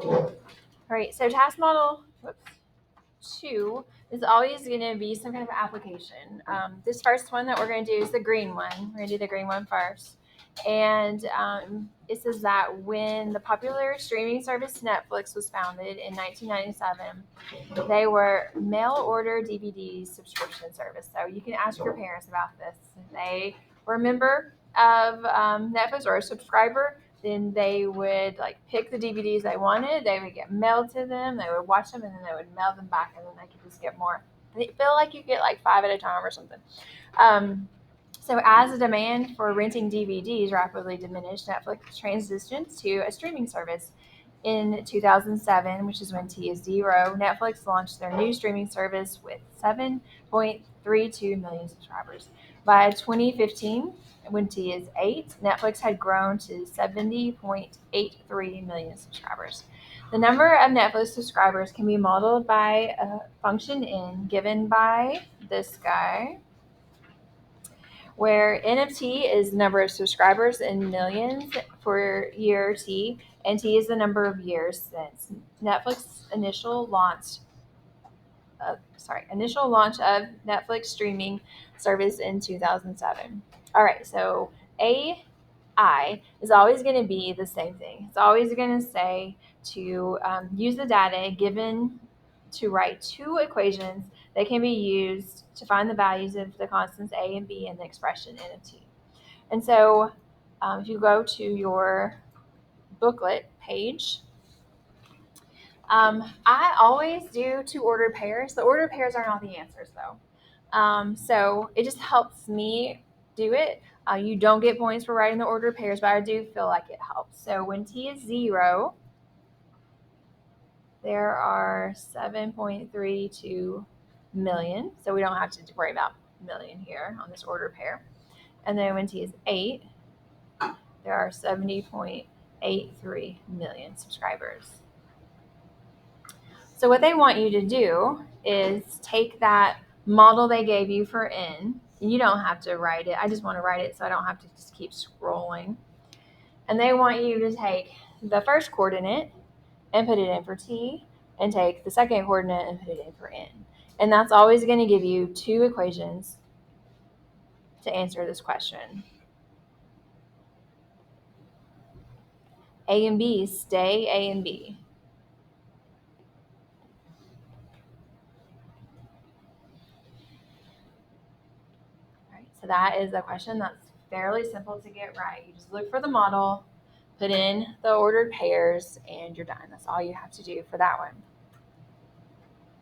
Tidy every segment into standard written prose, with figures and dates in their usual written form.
All right, so task model 2 is always going to be some kind of application. This first one that we're going to do is the green one. We're going to do the green one first. And it says that when the popular streaming service Netflix was founded in 1997, they were mail order DVD subscription service. So you can ask your parents about this. If they were a member of Netflix or a subscriber, then they would like pick the DVDs they wanted. They would get mailed to them. They would watch them, and then they would mail them back, and then they could just get more. They feel like you get like 5 at a time or something. So as the demand for renting DVDs rapidly diminished, Netflix transitioned to a streaming service. In 2007, which is when T is 0, Netflix launched their new streaming service with 7.32 million subscribers. By 2015, when T is 8, Netflix had grown to 70.83 million subscribers. The number of Netflix subscribers can be modeled by a function n given by this guy, where N of T is the number of subscribers in millions for year T, and T is the number of years since Netflix initial launch of Netflix streaming service in 2007. All right, so AI is always going to be the same thing. It's always going to say to use the data given to write 2 equations that can be used to find the values of the constants a and b in the expression n of t. And so if you go to your booklet page, I always do 2 ordered pairs. The ordered pairs are not the answers, though. So it just helps me do it. You don't get points for writing the ordered pairs, but I do feel like it helps. So when t is 0, there are 7.32 million. So we don't have to worry about million here on this ordered pair. And then when t is 8, there are 70.83 million subscribers. So what they want you to do is take that model they gave you for n. You don't have to write it. I just want to write it so I don't have to just keep scrolling. And they want you to take the first coordinate and put it in for t, and take the second coordinate and put it in for n. And that's always going to give you 2 equations to answer this question. A and B stay A and B. All right, so that is a question that's fairly simple to get right. You just look for the model, put in the ordered pairs, and you're done. That's all you have to do for that one.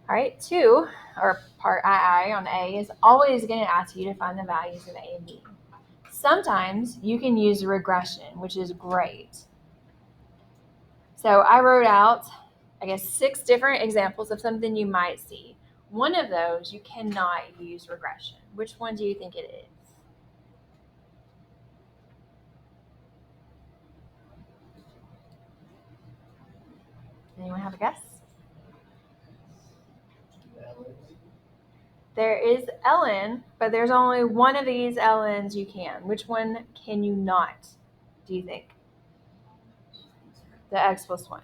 All right, 2, or part II on A, is always going to ask you to find the values of A and B. Sometimes you can use regression, which is great. So I wrote out, 6 different examples of something you might see. One of those, you cannot use regression. Which one do you think it is? Anyone have a guess? There is ln, but there's only one of these ln's you can. Which one can you not, do you think? The x plus 1.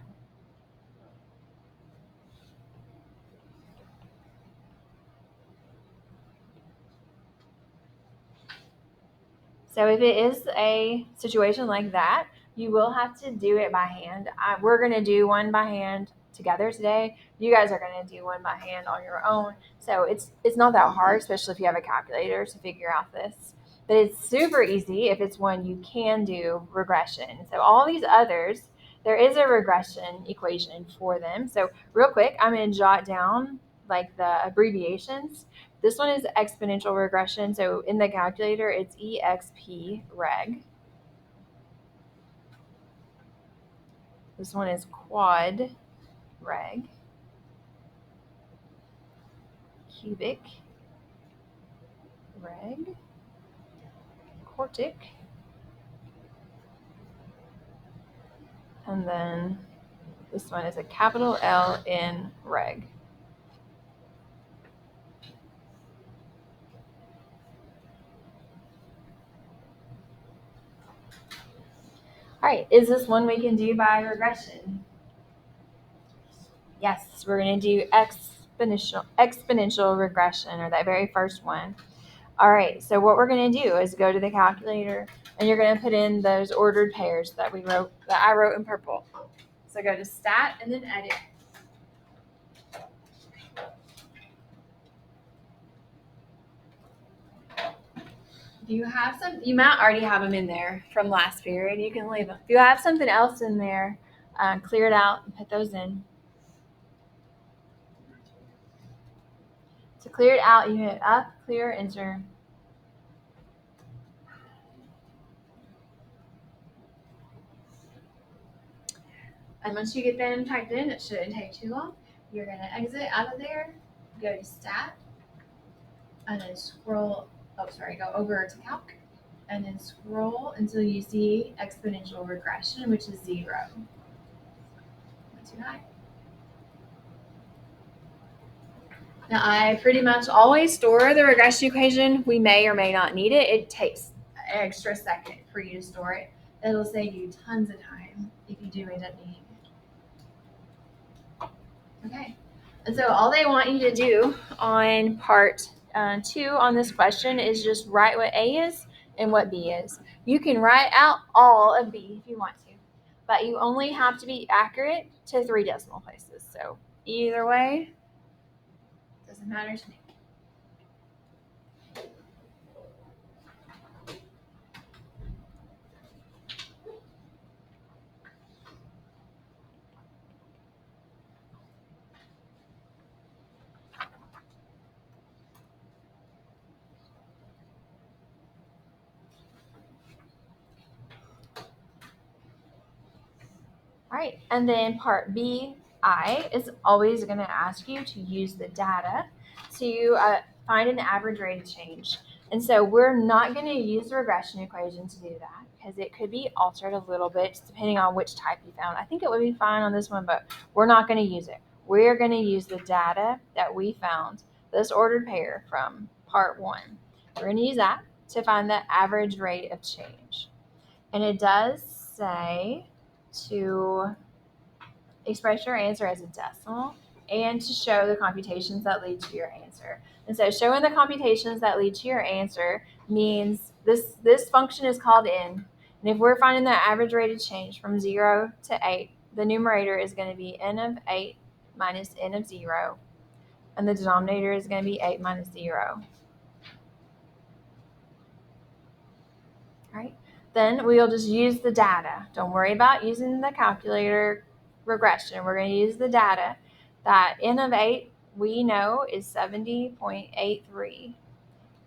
So if it is a situation like that, you will have to do it by hand. We're going to do one by hand together today. You guys are going to do one by hand on your own. So it's not that hard, especially if you have a calculator to figure out this. But it's super easy if it's one you can do regression. So all these others, there is a regression equation for them. So real quick, I'm going to jot down like the abbreviations. This one is exponential regression. So in the calculator, it's EXP reg. This one is quad reg. Cubic reg. Quartic. And then this one is a capital L in reg. All right, is this one we can do by regression? Yes, we're going to do exponential regression, or that very first one. All right, so what we're going to do is go to the calculator, and you're going to put in those ordered pairs that I wrote in purple. So go to Stat and then Edit. If you have some, you might already have them in there from last period. You can leave them. If you have something else in there, clear it out and put those in. To clear it out, you hit up, clear, enter. And once you get them typed in, it shouldn't take too long. You're going to exit out of there, go to Stat, and then scroll. Go over to Calc, and then scroll until you see exponential regression, which is 0. Not too high. Now, I pretty much always store the regression equation. We may or may not need it. It takes an extra second for you to store it. It'll save you tons of time if you do end up needing it. Okay. And so all they want you to do on part 2 on this question is just write what A is and what B is. You can write out all of B if you want to, but you only have to be accurate to 3 decimal places. So either way, doesn't matter to me. All right, and then part BI is always going to ask you to use the data to find an average rate of change. And so we're not going to use the regression equation to do that because it could be altered a little bit depending on which type you found. I think it would be fine on this one, but we're not going to use it. We're going to use the data that we found, this ordered pair from part 1. We're going to use that to find the average rate of change. And it does say to express your answer as a decimal and to show the computations that lead to your answer. And so showing the computations that lead to your answer means this function is called n. And if we're finding the average rate of change from 0 to 8, the numerator is going to be n of 8 minus n of 0. And the denominator is going to be 8 minus 0. All right. Then we'll just use the data. Don't worry about using the calculator regression. We're going to use the data that n of 8 we know is 70.83.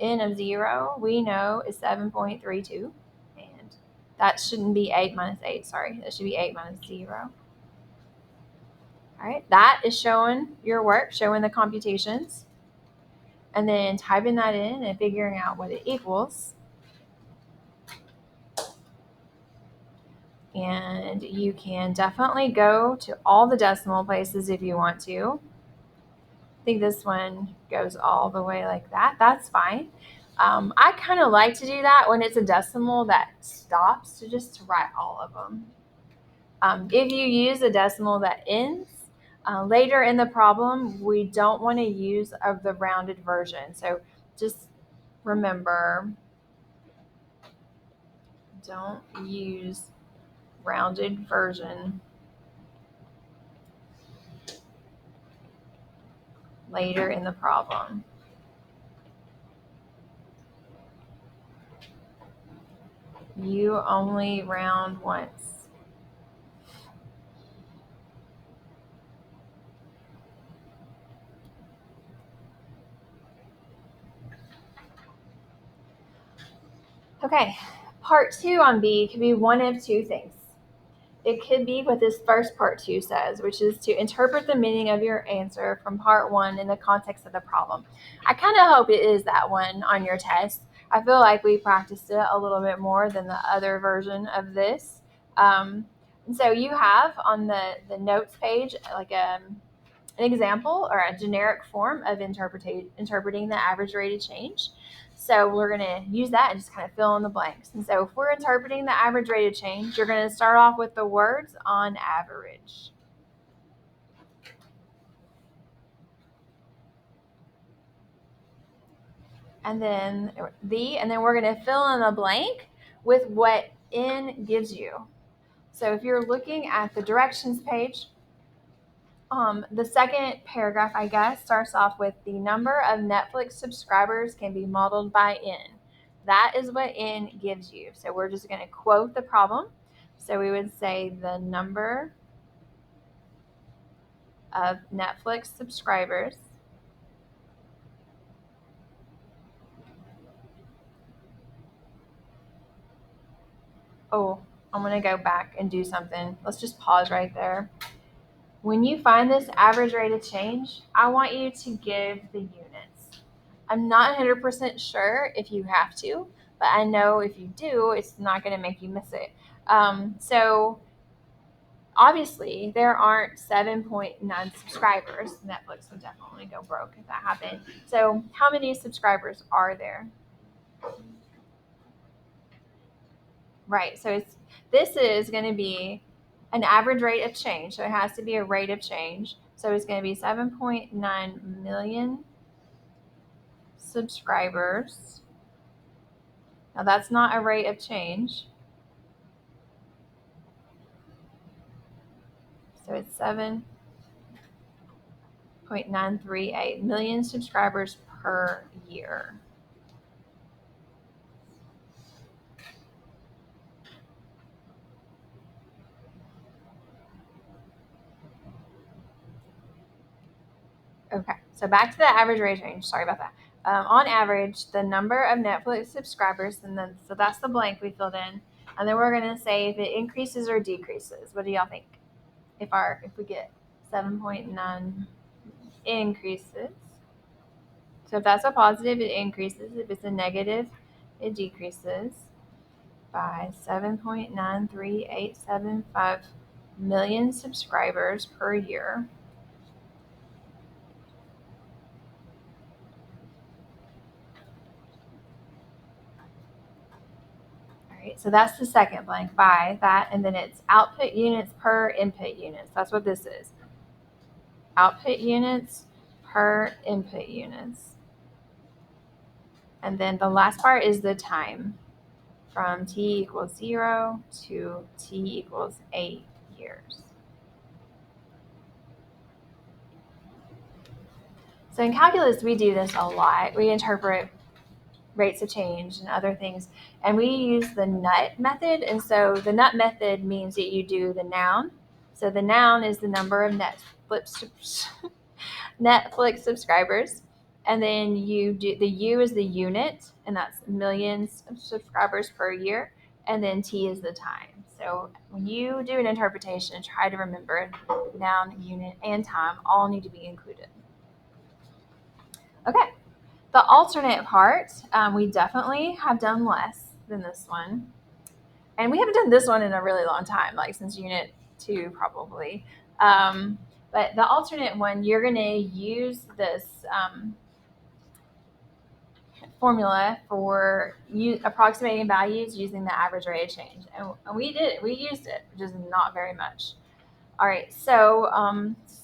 N of 0 we know is 7.32. And that shouldn't be 8 minus 8. Sorry, that should be 8 minus 0. All right. That is showing your work, showing the computations. And then typing that in and figuring out what it equals. And you can definitely go to all the decimal places if you want to. I think this one goes all the way like that. That's fine. I kind of like to do that when it's a decimal that stops, to just write all of them. If you use a decimal that ends, later in the problem, we don't want to use of the rounded version. So just remember, don't use rounded version later in the problem. You only round once. Okay, part 2 on B could be one of 2 things. It could be what this first part 2 says, which is to interpret the meaning of your answer from part 1 in the context of the problem. I kind of hope it is that one on your test. I feel like we practiced it a little bit more than the other version of this. And so you have on the notes page like an example or a generic form of interpreting the average rate of change. So we're going to use that and just kind of fill in the blanks. And so if we're interpreting the average rate of change, you're going to start off with the words on average. and then and then we're going to fill in a blank with what N gives you. So if you're looking at the directions page, the second paragraph, I guess, starts off with the number of Netflix subscribers can be modeled by N. That is what N gives you. So we're just going to quote the problem. So we would say the number of Netflix subscribers I'm going to go back and do something. Let's just pause right there. When you find this average rate of change, I want you to give the units. I'm not 100% sure if you have to, but I know if you do, it's not going to make you miss it. So obviously, there aren't 7.9 subscribers. Netflix would definitely go broke if that happened. So how many subscribers are there? Right. So this is going to be an average rate of change. So it has to be a rate of change. So it's going to be 7.9 million subscribers. Now that's not a rate of change. So it's 7.938 million subscribers per year. Okay, so back to the average rate change. Sorry about that. On average, the number of Netflix subscribers, and then so that's the blank we filled in, and then we're going to say if it increases or decreases. What do y'all think? If we get 7.9 increases, so if that's a positive, it increases. If it's a negative, it decreases by 7.93875 million subscribers per year. Right, so that's the second blank by that, and then it's output units per input units. That's what this is. Output units per input units. And then the last part is the time from t equals 0 to t equals 8 years. So in calculus, we do this a lot. We interpret rates of change and other things. And we use the NUT method. And so the NUT method means that you do the noun. So the noun is the number of Netflix subscribers. And then you do the U is the unit, and that's millions of subscribers per year. And then T is the time. So when you do an interpretation, try to remember noun, unit, and time all need to be included. Okay. The alternate part, we definitely have done less than this one. And we haven't done this one in a really long time, like since unit 2 probably. But the alternate one, you're going to use this formula for approximating values using the average rate of change. And we did it. We used it, which is not very much. All right, so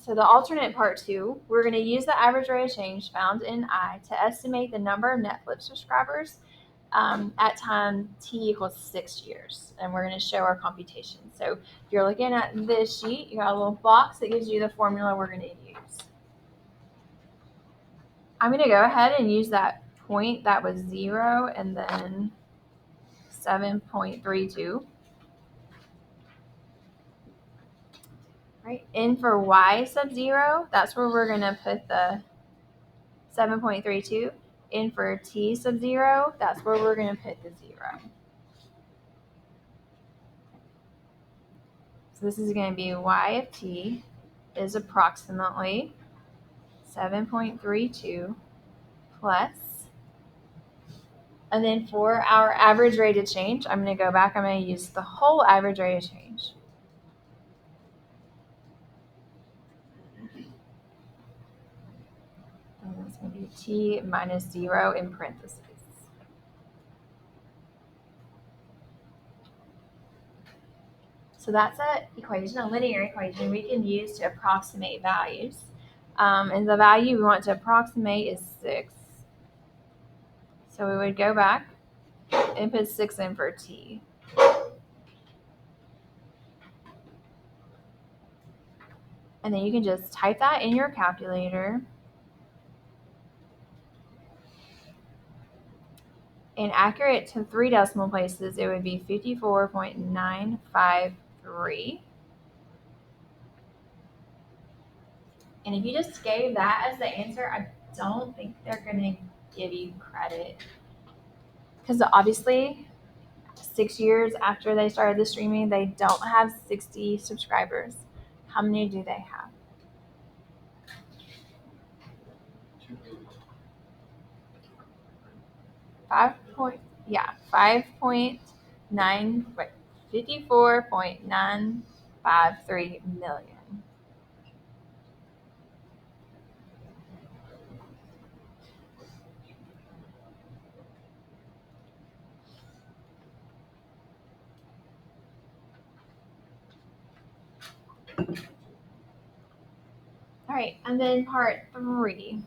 the alternate part 2, we're going to use the average rate of change found in I to estimate the number of Netflix subscribers at time t equals 6 years, and we're going to show our computation. So if you're looking at this sheet, you got a little box that gives you the formula we're going to use. I'm going to go ahead and use that point that was 0 and then 7.32. Right, N for y sub 0, that's where we're going to put the 7.32. N for t sub 0, that's where we're going to put the 0. So this is going to be y of t is approximately 7.32 plus. And then for our average rate of change, I'm going to go back. I'm going to use the whole average rate of change. And it's going to be t minus 0 in parentheses. So that's an equation, a linear equation we can use to approximate values. And the value we want to approximate is 6. So we would go back and put 6 in for t. And then you can just type that in your calculator. And accurate to 3 decimal places, it would be 54.953. And if you just gave that as the answer, I don't think they're going to give you credit. Because obviously, 6 years after they started the streaming, they don't have 60 subscribers. How many do they have? 54.953 million. All right, and then part 3.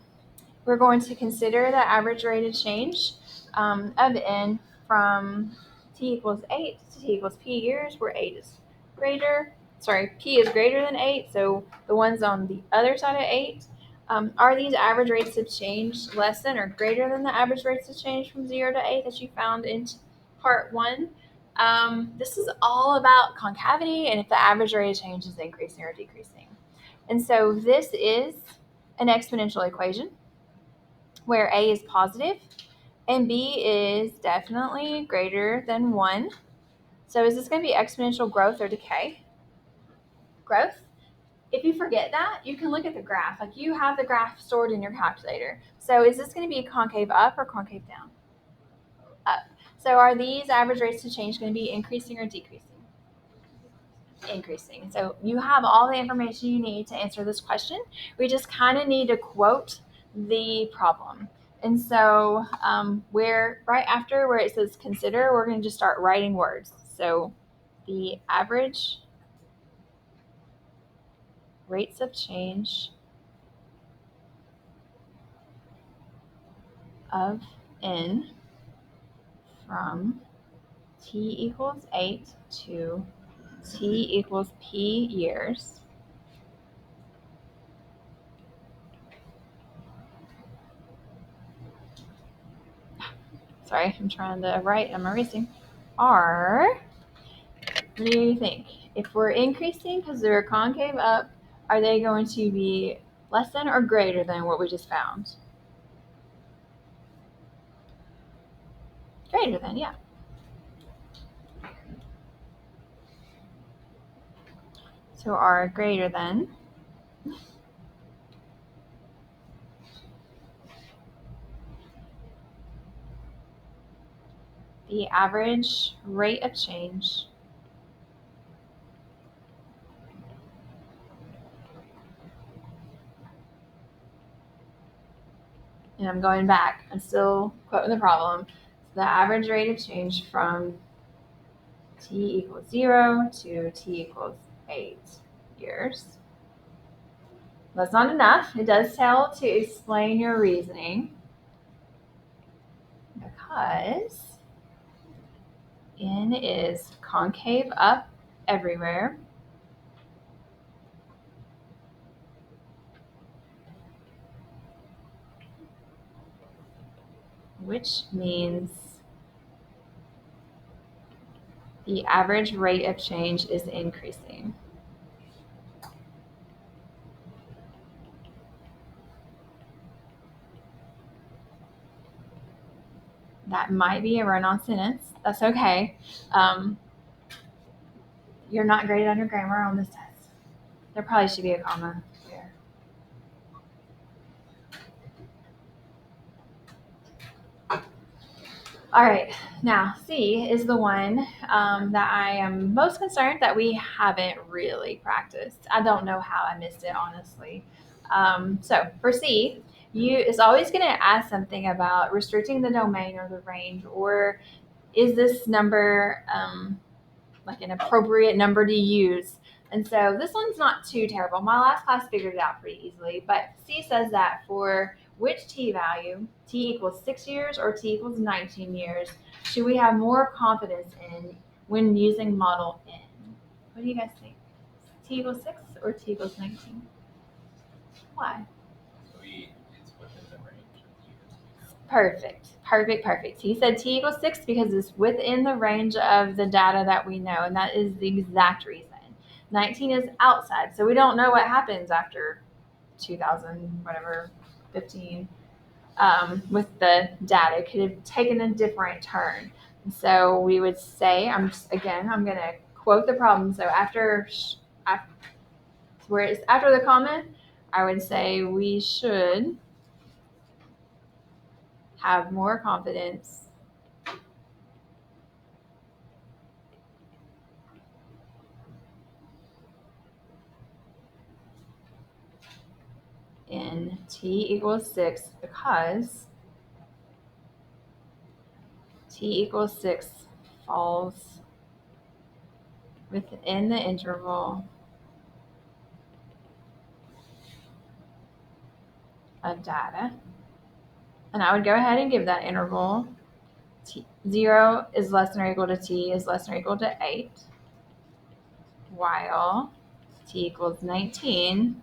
We're going to consider the average rate of change of n from t equals 8 to t equals p years, where p is greater than 8, so the ones on the other side of 8. Are these average rates of change less than or greater than the average rates of change from 0 to 8 that you found in part 1? This is all about concavity and if the average rate of change is increasing or decreasing. And so this is an exponential equation where a is positive and b is definitely greater than 1. So is this going to be exponential growth or decay? Growth. If you forget that, you can look at the graph. Like you have the graph stored in your calculator. So is this going to be concave up or concave down? Up. So are these average rates of change going to be increasing or decreasing? Increasing. So you have all the information you need to answer this question. We just kind of need to quote the problem. And so right after where it says consider, we're going to just start writing words. So the average rates of change of n from t equals 8 to t equals p years. Sorry, I'm trying to write. I'm erasing. Are, what do you think? If we're increasing because they're concave up, are they going to be less than or greater than what we just found? Greater than, yeah. So are greater than the average rate of change and I'm going back. I'm still quoting the problem. So the average rate of change from t equals 0 to t equals 8 years. That's not enough. It does tell to explain your reasoning because n is concave up everywhere. Which means the average rate of change is increasing. That might be a run-on sentence. That's okay. You're not graded on your grammar on this test. There probably should be a comma there. All right, now C is the one that I am most concerned that we haven't really practiced. I don't know how I missed it, honestly. So for C, it's always going to ask something about restricting the domain or the range, or is this number like an appropriate number to use? And so this one's not too terrible. My last class figured it out pretty easily, but C says that for which t value, t equals 6 years or t equals 19 years, should we have more confidence in when using model n? What do you guys think? T equals 6 or t equals 19? Why? It's within the range of years. Perfect. He said t equals 6 because it's within the range of the data that we know, and that is the exact reason. 19 is outside, so we don't know what happens after 2000, whatever, 15. With the data, it could have taken a different turn. And so we would say, I'm going to quote the problem. So after where it's after the comment, I would say we should have more confidence in t equals 6 because t equals 6 falls within the interval of data. And I would go ahead and give that interval. 0 is less than or equal to t is less than or equal to 8, while t equals 19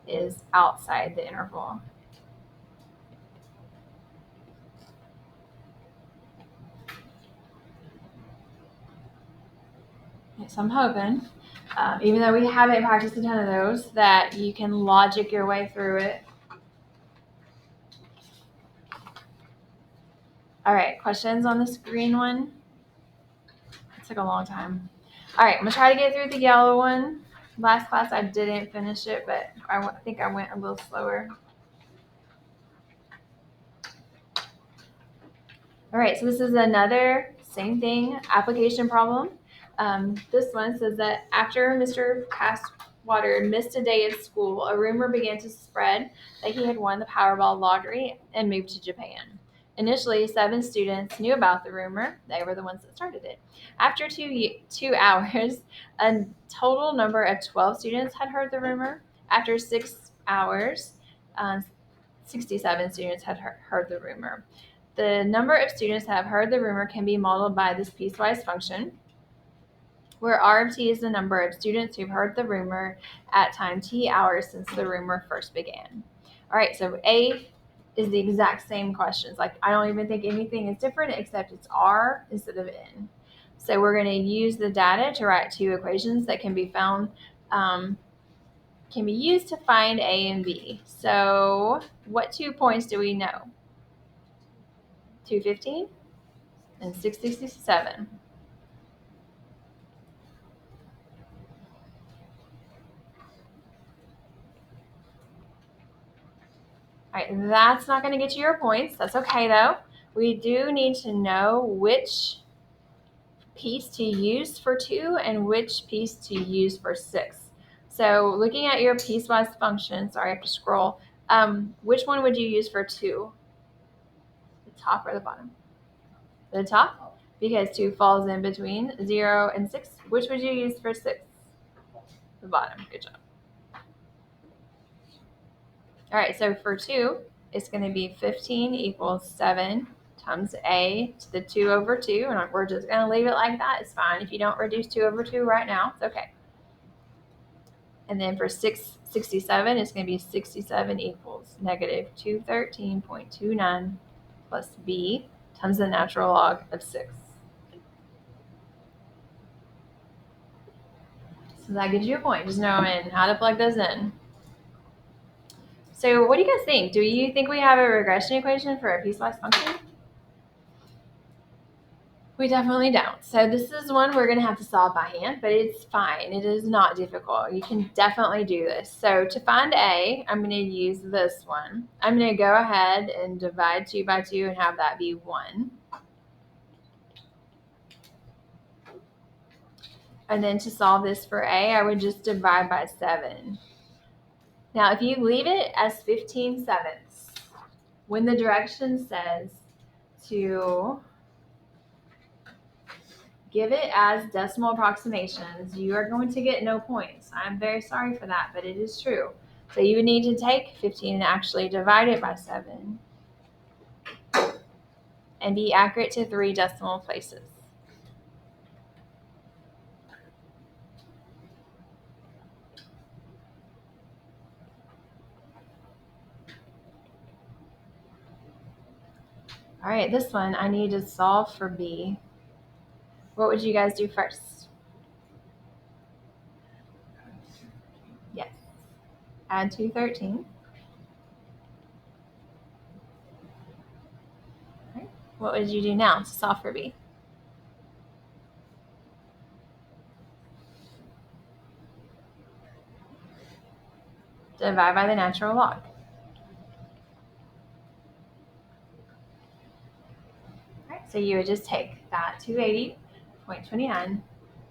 is outside the interval. So I'm hoping, even though we haven't practiced a ton of those, that you can logic your way through it. All right, questions on this green one? It took a long time. All right, I'm gonna try to get through the yellow one. Last class I didn't finish it, but I think I went a little slower. All right, so this is another same thing application problem. This one says that after Mr. Castwater missed a day of school, a rumor began to spread that he had won the Powerball lottery and moved to Japan. Initially, 7 students knew about the rumor. They were the ones that started it. After 2 hours, a total number of 12 students had heard the rumor. After 6 hours, 67 students had heard the rumor. The number of students that have heard the rumor can be modeled by this piecewise function, where R of t is the number of students who've heard the rumor at time t hours since the rumor first began. All right, so A is the exact same questions. Like, I don't even think anything is different except it's R instead of N. So we're going to use the data to write 2 equations that can be found, can be used to find A and B. So what 2 points do we know? 215 and 667. All right, that's not going to get you your points. That's okay, though. We do need to know which piece to use for 2 and which piece to use for 6. So looking at your piecewise function, sorry, I have to scroll. Which one would you use for 2? The top or the bottom? The top, because 2 falls in between 0 and 6. Which would you use for 6? The bottom. Good job. All right, so for 2, it's going to be 15 equals 7 times a to the 2 over 2. And we're just going to leave it like that. It's fine. If you don't reduce 2 over 2 right now, it's okay. And then for 67, it's going to be 67 equals negative 213.29 plus b times the natural log of 6. So that gives you a point, just knowing how to plug those in. So what do you guys think? Do you think we have a regression equation for a piecewise function? We definitely don't. So this is one we're going to have to solve by hand, but it's fine. It is not difficult. You can definitely do this. So to find A, I'm going to use this one. I'm going to go ahead and divide 2 by 2 and have that be 1. And then to solve this for A, I would just divide by 7. Now, if you leave it as 15/7, when the direction says to give it as decimal approximations, you are going to get no points. I'm very sorry for that, but it is true. So you would need to take 15 and actually divide it by 7 and be accurate to 3 decimal places. All right, this one I need to solve for B. What would you guys do first? Yes. Add 213. All right. What would you do now to solve for B? Divide by the natural log. All right, so you would just take that 280.29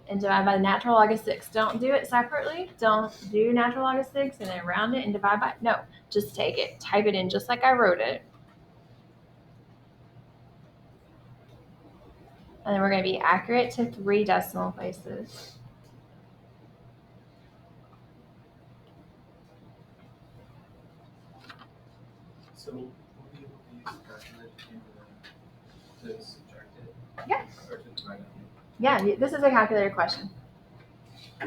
and divide by the natural log of 6. Don't do it separately. Don't do natural log of 6 and then round it and divide by. No, just take it. Type it in just like I wrote it. And then we're going to be accurate to 3 decimal places. So will we be able to use the calculator to subtract it? Yeah. Or to divide it? Yeah, this is a calculator question.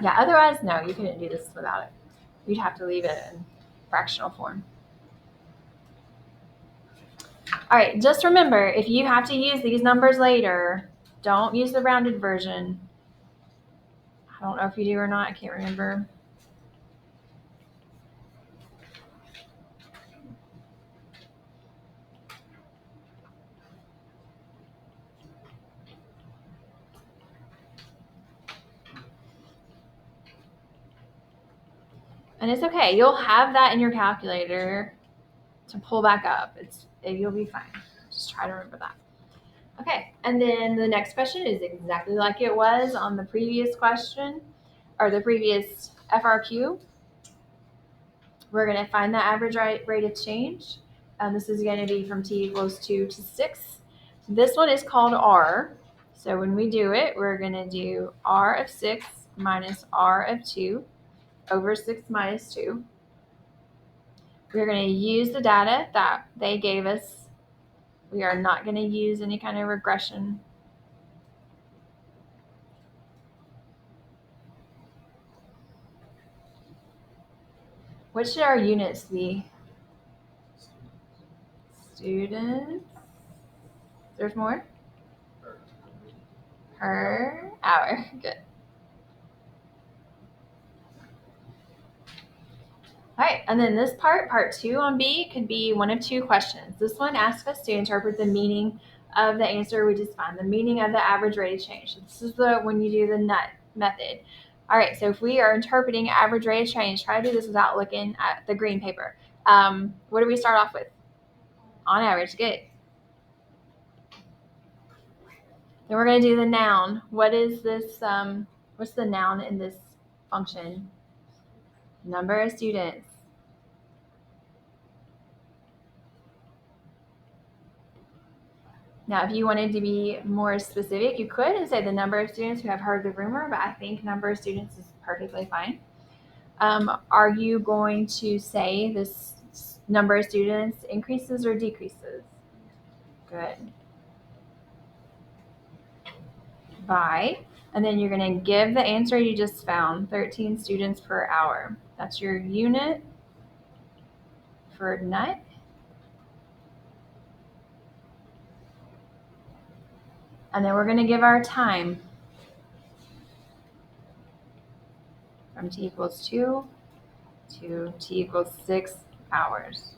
Yeah, otherwise, no, you couldn't do this without it. You'd have to leave it in fractional form. All right, just remember, if you have to use these numbers later, don't use the rounded version. I don't know if you do or not, I can't remember. And it's okay, you'll have that in your calculator to pull back up. You'll be fine. Just try to remember that. Okay, and then the next question is exactly like it was on the previous question, or the previous FRQ. We're going to find the average rate of change. This is going to be from t equals 2 to 6. This one is called R. So when we do it, we're going to do R of 6 minus R of 2 over 6 minus 2. We're going to use the data that they gave us. We are not going to use any kind of regression. What should our units be? Students. There's more? Per hour. Good. All right, and then this part 2 on B, could be one of 2 questions. This one asks us to interpret the meaning of the answer we just found, the meaning of the average rate of change. This is when you do the NUT method. All right, so if we are interpreting average rate of change, try to do this without looking at the green paper. What do we start off with? On average, good. Then we're going to do the noun. What is this? What's the noun in this function? Number of students. Now, if you wanted to be more specific, you could and say the number of students who have heard the rumor, but I think number of students is perfectly fine. Are you going to say this number of students increases or decreases? Good. By, and then you're going to give the answer you just found, 13 students per hour. That's your unit for NUT. And then we're going to give our time from t equals 2 to t equals 6 hours.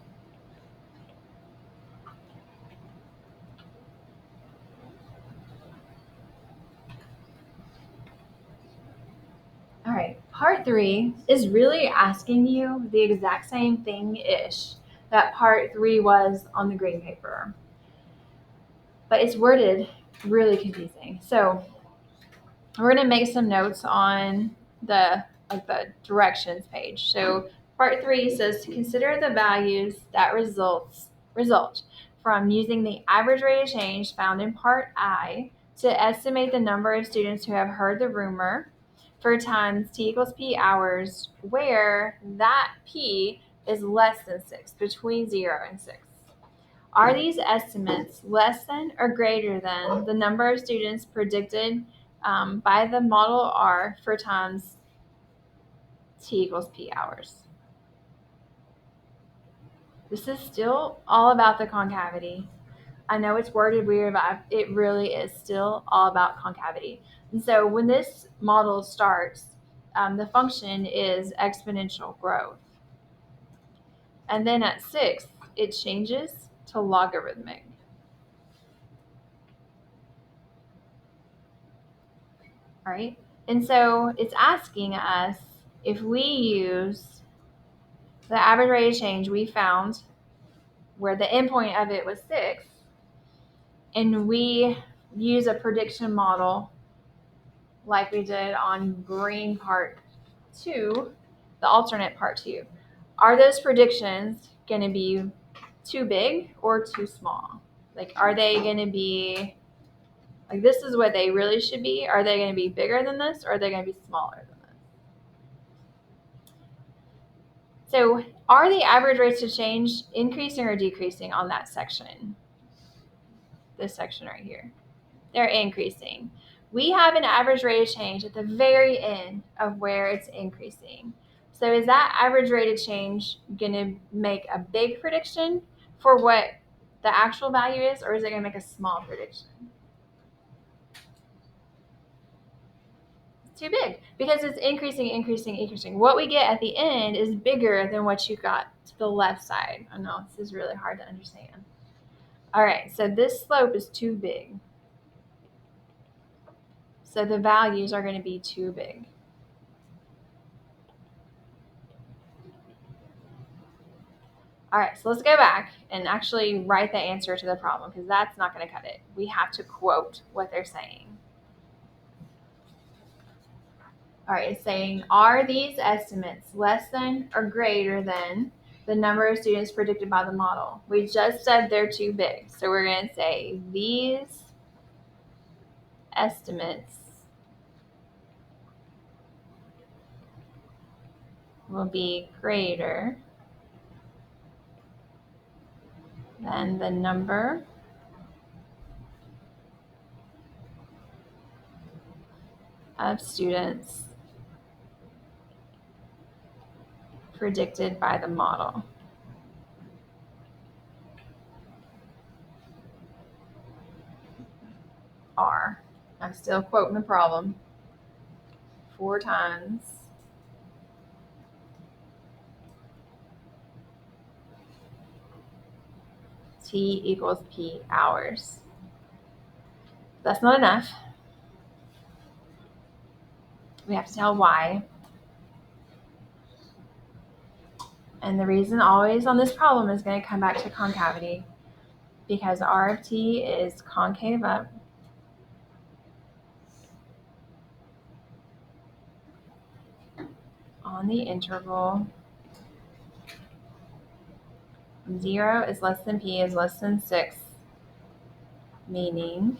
All right, part 3 is really asking you the exact same thing-ish that part 3 was on the green paper. But it's worded really confusing. So we're going to make some notes on the directions page. So part 3 says to consider the values that result from using the average rate of change found in part I to estimate the number of students who have heard the rumor for times t equals p hours where that p is less than 6, between 0 and 6. Are these estimates less than or greater than the number of students predicted by the model R for times t equals p hours? This is still all about the concavity. I know it's worded weird, but it really is still all about concavity. And so when this model starts, the function is exponential growth. And then at 6, it changes to logarithmic. All right. And so it's asking us if we use the average rate of change we found where the endpoint of it was 6, and we use a prediction model like we did on green part 2, the alternate part 2. Are those predictions going to be too big or too small? Like, are they going to be, like, this is what they really should be? Are they going to be bigger than this, or are they going to be smaller than this? So are the average rates of change increasing or decreasing on that section? This section right here. They're increasing. We have an average rate of change at the very end of where it's increasing. So is that average rate of change going to make a big prediction for what the actual value is, or is it going to make a small prediction? It's too big because it's increasing, increasing, increasing. What we get at the end is bigger than what you got to the left side. I know this is really hard to understand. All right, so this slope is too big. So the values are going to be too big. All right, so let's go back and actually write the answer to the problem, because that's not going to cut it. We have to quote what they're saying. All right, it's saying, are these estimates less than or greater than the number of students predicted by the model? We just said they're too big. So we're going to say these estimates will be greater than the number of students predicted by the model. R. I'm still quoting the problem. 4 times T equals P hours. That's not enough. We have to tell why. And the reason always on this problem is going to come back to concavity, because R of T is concave up on the interval. 0 is less than P is less than 6, meaning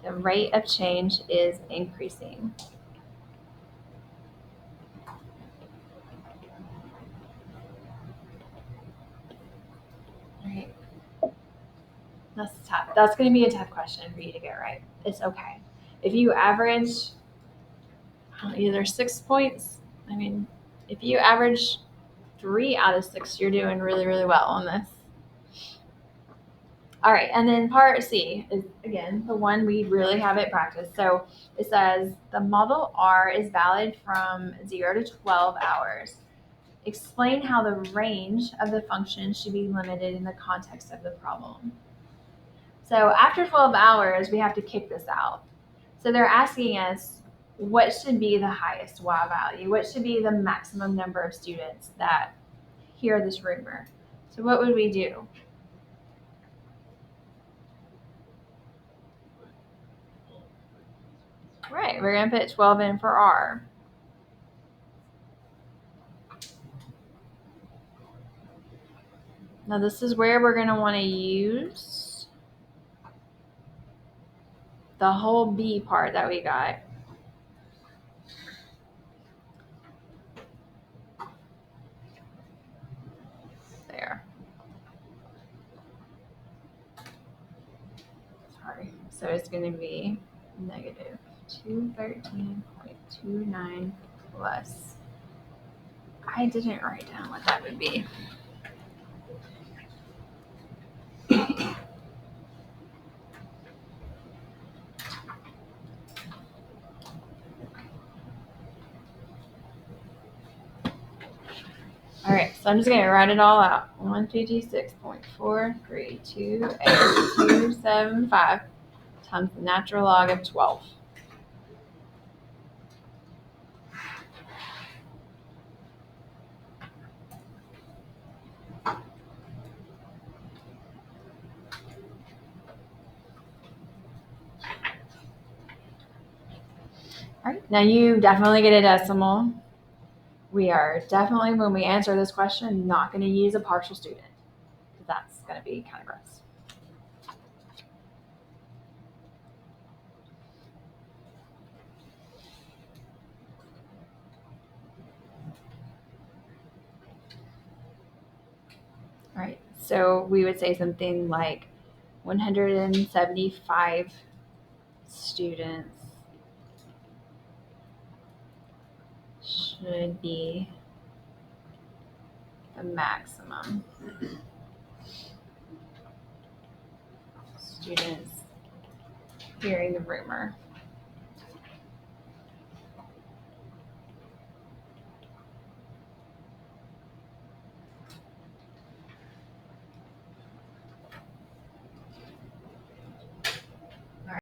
the rate of change is increasing. Right. That's tough. That's going to be a tough question for you to get right. It's okay. If you average either 6 points, I mean, if you average 3 out of 6, you're doing really, really well on this. All right, and then part C is, again, the one we really haven't practiced. So it says the model R is valid from 0 to 12 hours. Explain how the range of the function should be limited in the context of the problem. So after 12 hours, we have to kick this out. So they're asking us, what should be the highest Y value? What should be the maximum number of students that hear this rumor? So what would we do? Right, we're going to put 12 in for R. Now this is where we're going to want to use the whole B part that we got. There. Sorry. So it's going to be negative 213.29 plus. I didn't write down what that would be. All right, so I'm just going to write it all out. 156.4328275 times the natural log of 12. All right, now you definitely get a decimal. We are definitely, when we answer this question, not going to use a partial student, because that's going to be kind of gross. All right, so we would say something like 175 students should be the maximum students hearing the rumor.